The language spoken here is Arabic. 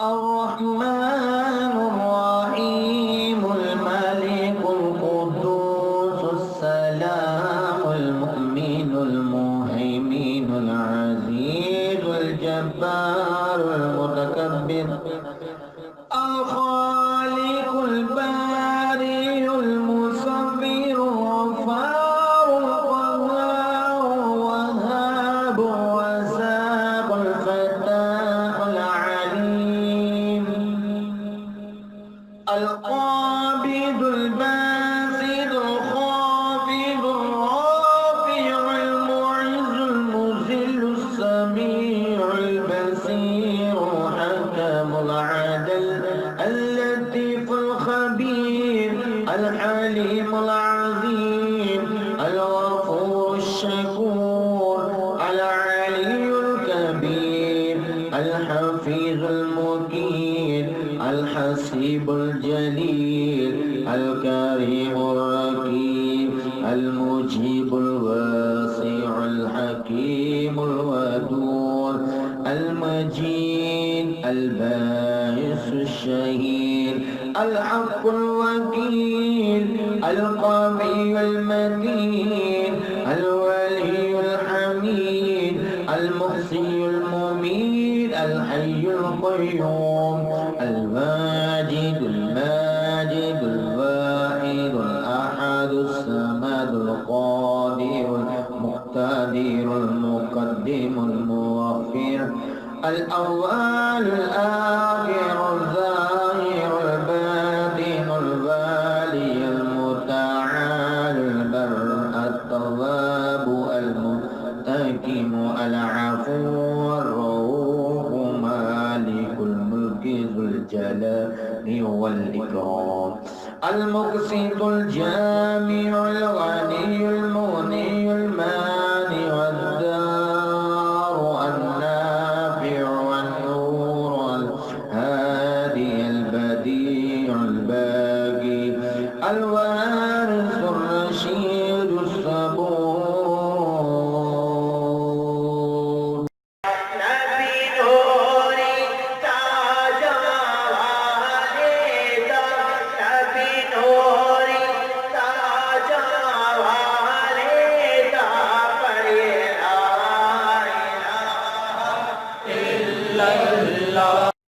الرحمن الرحيم الملك القدوس السلام المؤمن المهيمن العزيز الجبار المتكبر الخالق البارئ المصور الغفار القهار الوهاب الرزاق الفتاح العليم القابض الباسط الخافض الرافع المعز المذل السميع البصير الحكم العدل اللطيف الخبير الحليم العظيم الغفور الشكور العلي الكبير الحفيظ المجيد الحسيب الجليل الكريم الرقيب المجيب الواسع الحكيم الودود المجيد الباعث الشهيد الحق الوكيل القوي المتين الولي الحميد المحصي المميت الحي القيوم الواجد الماجد الواحد الأحد الصمد القادر المقتدر المقدم المؤخر الأول الآخر الظاهر الباطن الوالي المتعال البر التواب المنتقم العفو الرؤوف مالك الملك ذو الجلال والإكرام المقسط الجامع الغني